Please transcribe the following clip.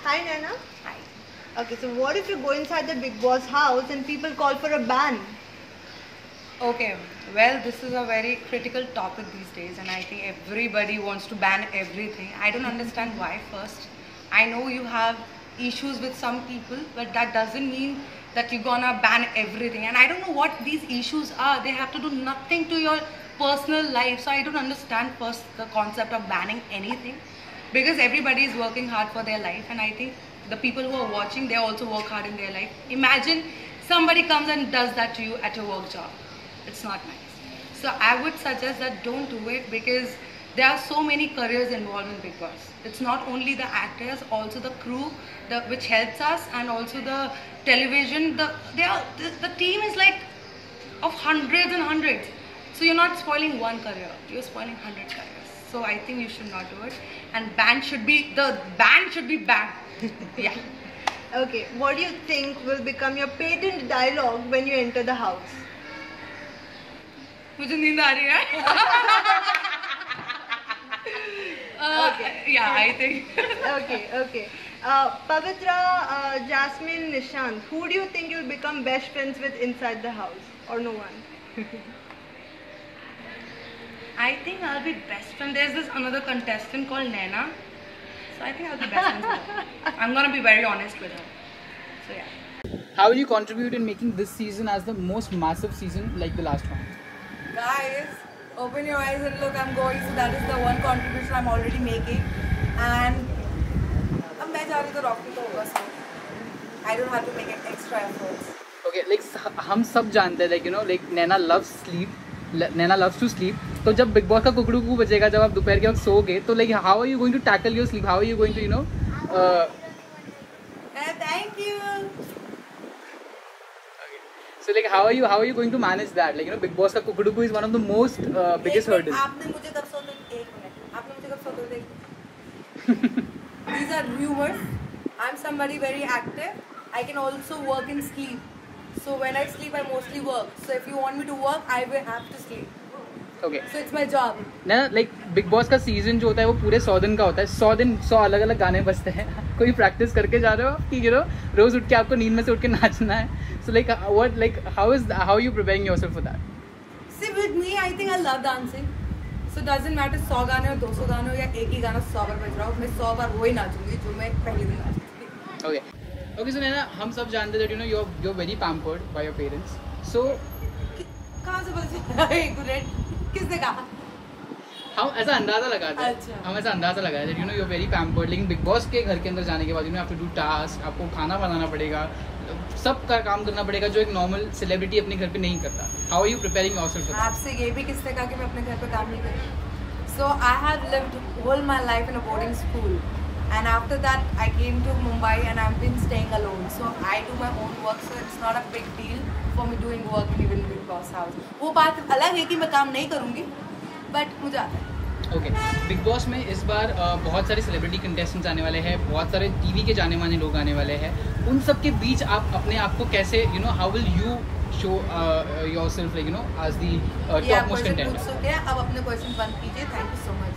Hi, Naina. Hi. Okay, so what if you go inside the Big Boss house and people call for a ban? Okay, well, this is a very critical topic these days, and I think everybody wants to ban everything. I don't understand why, first. I know you have issues with some people, but that doesn't mean that you're gonna ban everything. And I don't know what these issues are. They have to do nothing to your personal life. So I don't understand first the concept of banning anything, because everybody is working hard for their life, and I think the people who are watching, they also work hard in their life. Imagine somebody comes and does that to you at your work job. It's not nice. So I would suggest that don't do it, because there are so many careers involved in Big Boss. It's not only the actors, also the crew, which helps us, and also the television. The team is like of hundreds and hundreds. So you're not spoiling one career, you're spoiling 100 careers. So I think you should not do it. And the ban should be banned. Yeah. Okay, what do you think will become your patent dialogue when you enter the house? मुझे नींद आ रही है. Okay. Yeah, I think. Okay. Pavitra, Jasmine, Nishant, who do you think you'll become best friends with inside the house? Or no one? I think I'll be best friend. There's this another contestant called Naina. So I think I'll be best friends with her. I'm gonna be very honest with her. So yeah. How will you contribute in making this season as the most massive season like the last one? Guys, open your eyes and look, I'm going. So that is the one contribution I'm already making. And अब मैं जा रही तो Rocky तो होगा सब. I don't have to make extra efforts. Okay, like हम सब जानते हैं, like you know, like Naina loves sleep. Naina loves to sleep. तो जब बिग बॉस का कुकड़ू बजेगा, जब आप दोपहर के वक्त सोओगे, तो like how are you going to tackle your sleep? How are you going to, you know? Thank you. So like how are you going to manage that? Like you know, Big Boss का कुकड़ू is one of the most biggest hurdles. आपने मुझे कब सोते एक minute. आपने मुझे कब सोते These are rumors. I'm somebody very active. I can also work in sleep. So when I sleep, I mostly work. So if you want me to work, I will have to sleep. Okay. So it's my job. ना like big boss का season जो होता है वो पूरे 100 दिन का होता है. 100 दिन 100 अलग अलग गाने बजते हैं. कोई प्रैक्टिस करके जा रहे हो कि you know रोज उठ के आपको नींद में से उठ के नाचना है. So like how are you preparing yourself for that? See, with me, I think I love dancing. So it doesn't matter 100 गाने और 200 गाने हो या एक ही गाना 100 बार बज रहा हो, मैं 100 बार वही नाचूंगी जो मैं पहले दिन नाचती थी. Okay, so Naina, हम सब जानते हैं that you know you're very pampered by your parents. So कहाँ से पता चला? एक मिनट, किसने कहा? हम ऐसा अंदाजा लगाते हैं. अच्छा. हम ऐसा अंदाजा लगाया that you know you're very pampered. लेकिन बिग बॉस के घर के अंदर जाने के बाद you know have to do task, आपको खाना बनाना पड़ेगा, सब का काम करना पड़ेगा जो एक नॉर्मल सेलिब्रिटी अपने घर पे नहीं करता. How are you preparing yourself for that? आपसे ये भी किसने कहा कि मैं अपने घर पे काम नहीं करूँ? So I have lived whole my life in a boarding school, and after that I came to Mumbai and I've been staying alone. So I do my own work, so it's not a big deal for me doing work in even Big Boss house. वो बात अलग है कि मैं काम नहीं करूँगी, but मुझे आता है. ओके, बिग बॉस में इस बार बहुत सारे सेलिब्रिटी कंटेस्टेंट्स आने वाले हैं, बहुत सारे टीवी के जाने माने लोग आने वाले हैं. उन सब के बीच आप अपने आप को कैसे you know how will you show yourself like you know as the top most contender? अब अपने क्वेश्चन बंद कीजिए. Thank you so much.